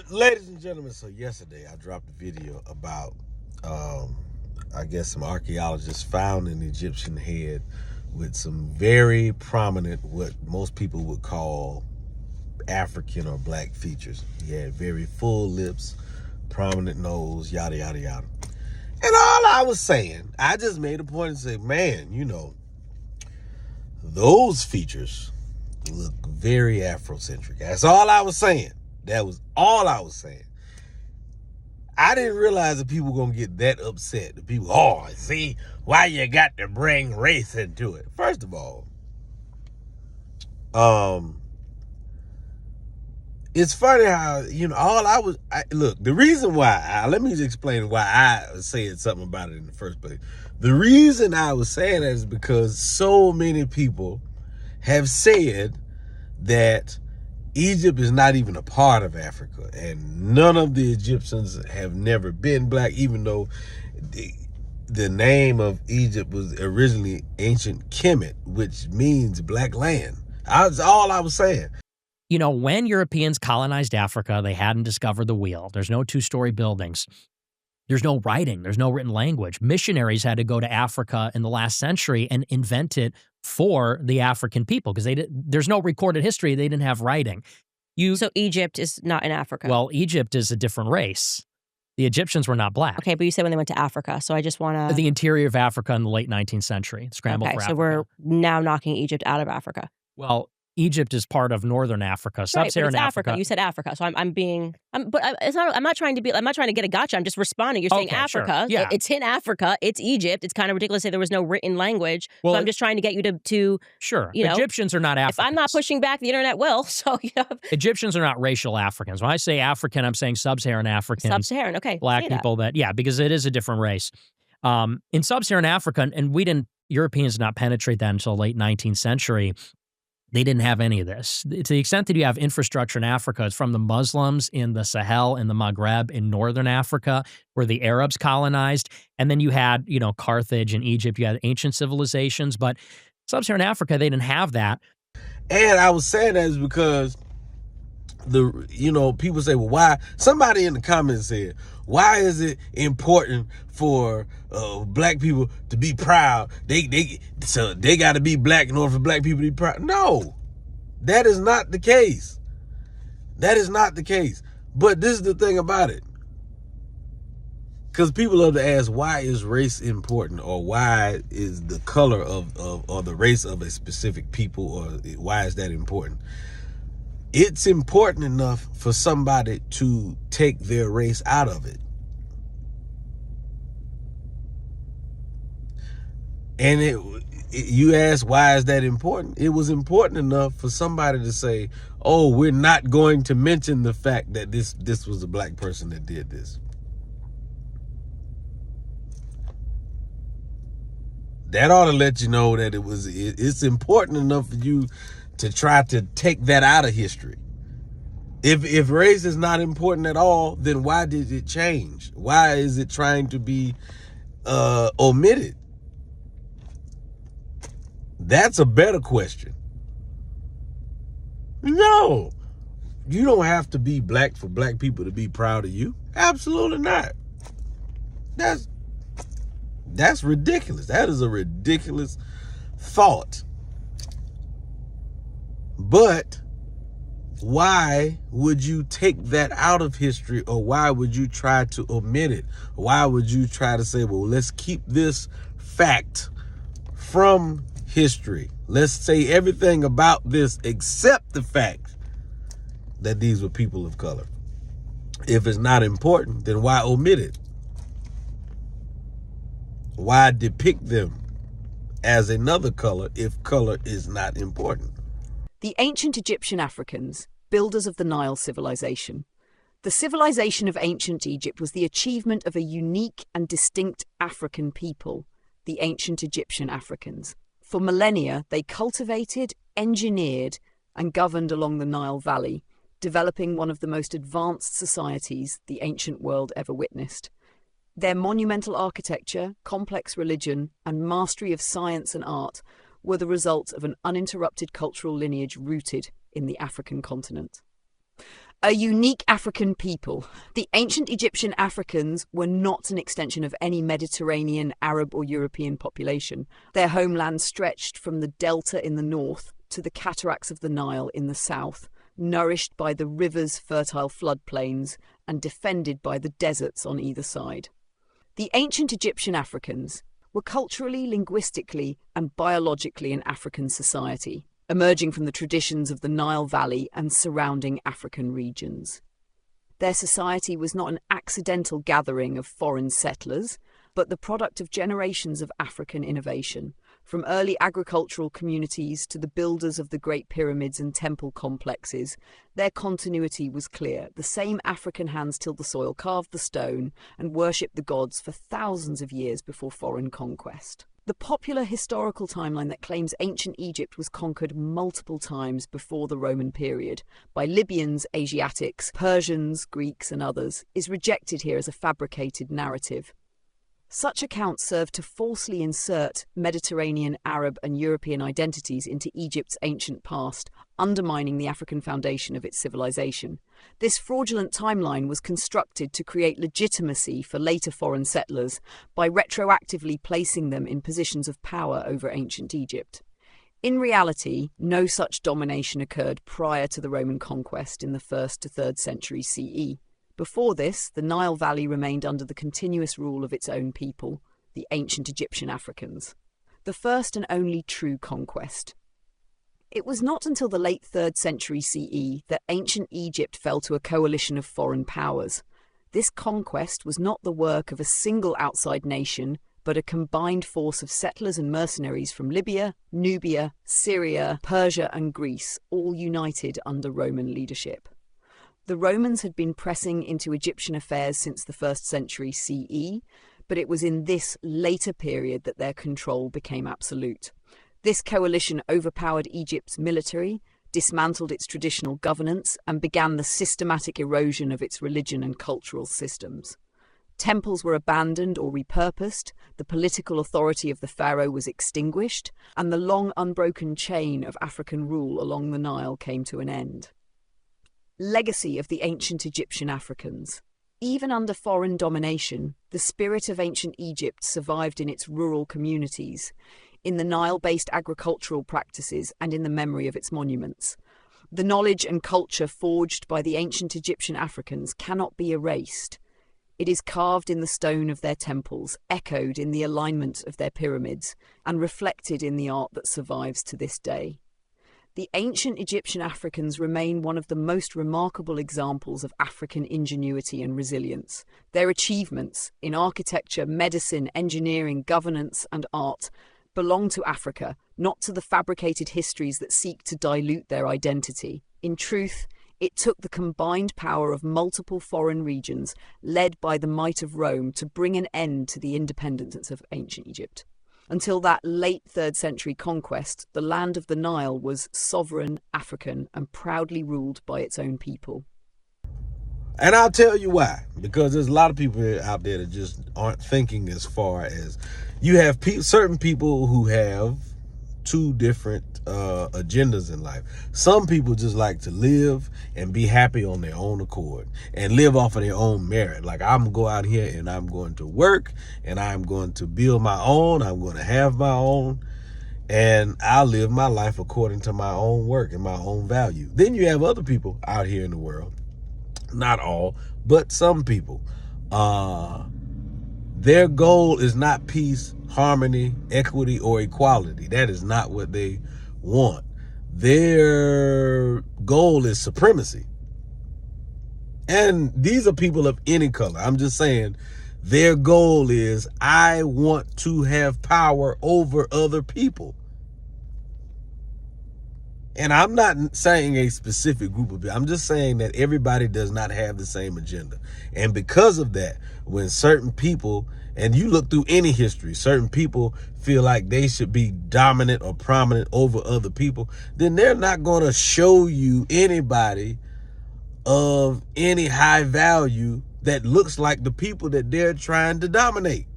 Ladies and gentlemen, so yesterday I dropped a video about, I guess some archaeologists found an Egyptian head with some very prominent, what most people would call African or black features. He had very full lips, prominent nose, yada, yada, yada. And all I was saying, I just made a point and said, man, those features look very Afrocentric. That's all I was saying. That was all I was saying. I didn't realize that people were going to get that upset. The people, see, why you got to bring race into it? First of all, it's funny how, look, the reason why, let me just explain why I said something about it in the first place. The reason I was saying that is because so many people have said that Egypt is not even a part of Africa, and none of the Egyptians have never been black, even though the name of Egypt was originally ancient Kemet, which means black land. That's all I was saying. When Europeans colonized Africa, they hadn't discovered the wheel. There's no two-story buildings. There's no writing. There's no written language. Missionaries had to go to Africa in the last century and invent it for the African people because there's no recorded history. They didn't have writing. So Egypt is not in Africa? Well, Egypt is a different race. The Egyptians were not black. Okay, but you said when they went to Africa, so I just want to... The interior of Africa in the late 19th century, scrambled for Africa. Okay, so we're now knocking Egypt out of Africa. Well, Egypt is part of northern Africa, sub-Saharan Africa. You said Africa, so I'm not trying to get a gotcha. I'm just responding. You're saying Africa. Sure. Yeah. It's in Africa. It's Egypt. It's kind of ridiculous to say there was no written language. Well, so I'm just trying to get you to sure. Egyptians are not Africans. If I'm not pushing back, the internet will. So Egyptians are not racial Africans. When I say African, I'm saying sub-Saharan Africans. Sub-Saharan, okay. Black people because it is a different race. In sub-Saharan Africa, and Europeans did not penetrate that until the late 19th century. They didn't have any of this. To the extent that you have infrastructure in Africa, it's from the Muslims in the Sahel and the Maghreb in northern Africa, where the Arabs colonized. And then you had, Carthage and Egypt. You had ancient civilizations. But sub-Saharan Africa, they didn't have that. And I was saying that is because people say, well, why? Somebody in the comments said, why is it important for black people to be proud? They got to be black in order for black people to be proud. No, that is not the case. That is not the case. But this is the thing about it. Because people love to ask, why is race important? Or why is the color or the race of a specific people, or why is that important? It's important enough for somebody to take their race out of it. And you ask, why is that important? It was important enough for somebody to say, oh, we're not going to mention the fact that this was a black person that did this. That ought to let you know that it's important enough for you to try to take that out of history. If race is not important at all, then why did it change? Why is it trying to be omitted? That's a better question. No, you don't have to be black for black people to be proud of you. Absolutely not. That's ridiculous. That is a ridiculous thought. But why would you take that out of history, or why would you try to omit it? Why would you try to say, well, let's keep this fact from history? Let's say everything about this except the fact that these were people of color. If it's not important, then why omit it? Why depict them as another color if color is not important? The ancient Egyptian Africans, builders of the Nile civilization. The civilization of ancient Egypt was the achievement of a unique and distinct African people, the ancient Egyptian Africans. For millennia, they cultivated, engineered, and governed along the Nile Valley, developing one of the most advanced societies the ancient world ever witnessed. Their monumental architecture, complex religion, and mastery of science and art were the result of an uninterrupted cultural lineage rooted in the African continent. A unique African people. The ancient Egyptian Africans were not an extension of any Mediterranean, Arab or European population. Their homeland stretched from the delta in the north to the cataracts of the Nile in the south, nourished by the river's fertile floodplains and defended by the deserts on either side. The ancient Egyptian Africans were culturally, linguistically and biologically an African society, emerging from the traditions of the Nile Valley and surrounding African regions. Their society was not an accidental gathering of foreign settlers, but the product of generations of African innovation, from early agricultural communities to the builders of the Great Pyramids and temple complexes. Their continuity was clear. The same African hands tilled the soil, carved the stone, and worshipped the gods for thousands of years before foreign conquest. The popular historical timeline that claims ancient Egypt was conquered multiple times before the Roman period by Libyans, Asiatics, Persians, Greeks, and others is rejected here as a fabricated narrative. Such accounts serve to falsely insert Mediterranean, Arab, and European identities into Egypt's ancient past, undermining the African foundation of its civilization. This fraudulent timeline was constructed to create legitimacy for later foreign settlers by retroactively placing them in positions of power over ancient Egypt. In reality, no such domination occurred prior to the Roman conquest in the 1st to 3rd century CE. Before this, the Nile Valley remained under the continuous rule of its own people, the ancient Egyptian Africans. The first and only true conquest. It was not until the late 3rd century CE that ancient Egypt fell to a coalition of foreign powers. This conquest was not the work of a single outside nation, but a combined force of settlers and mercenaries from Libya, Nubia, Syria, Persia, and Greece, all united under Roman leadership. The Romans had been pressing into Egyptian affairs since the 1st century CE, but it was in this later period that their control became absolute. This coalition overpowered Egypt's military, dismantled its traditional governance, and began the systematic erosion of its religion and cultural systems. Temples were abandoned or repurposed, the political authority of the pharaoh was extinguished, and the long unbroken chain of African rule along the Nile came to an end. Legacy of the ancient Egyptian Africans. Even under foreign domination, the spirit of ancient Egypt survived in its rural communities, in the Nile-based agricultural practices, and in the memory of its monuments. The knowledge and culture forged by the ancient Egyptian Africans cannot be erased. It is carved in the stone of their temples, echoed in the alignment of their pyramids, and reflected in the art that survives to this day. The ancient Egyptian Africans remain one of the most remarkable examples of African ingenuity and resilience. Their achievements in architecture, medicine, engineering, governance, and art belong to Africa, not to the fabricated histories that seek to dilute their identity. In truth, it took the combined power of multiple foreign regions, led by the might of Rome, to bring an end to the independence of ancient Egypt. Until that late 3rd century conquest, the land of the Nile was sovereign, African, and proudly ruled by its own people. And I'll tell you why. Because there's a lot of people out there that just aren't thinking as far as... You have certain people who have two different agendas in life. Some people just like to live and be happy on their own accord and live off of their own merit. Like, I'm going to go out here and I'm going to work and I'm going to build my own. I'm going to have my own, and I'll live my life according to my own work and my own value. Then you have other people out here in the world, not all, but some people, their goal is not peace, harmony, equity, or equality. That is not what they want. Their goal is supremacy. And these are people of any color. I'm just saying their goal is, I want to have power over other people. And I'm not saying a specific group of people. I'm just saying that everybody does not have the same agenda. And because of that, when certain people, and you look through any history, certain people feel like they should be dominant or prominent over other people, then they're not going to show you anybody of any high value that looks like the people that they're trying to dominate.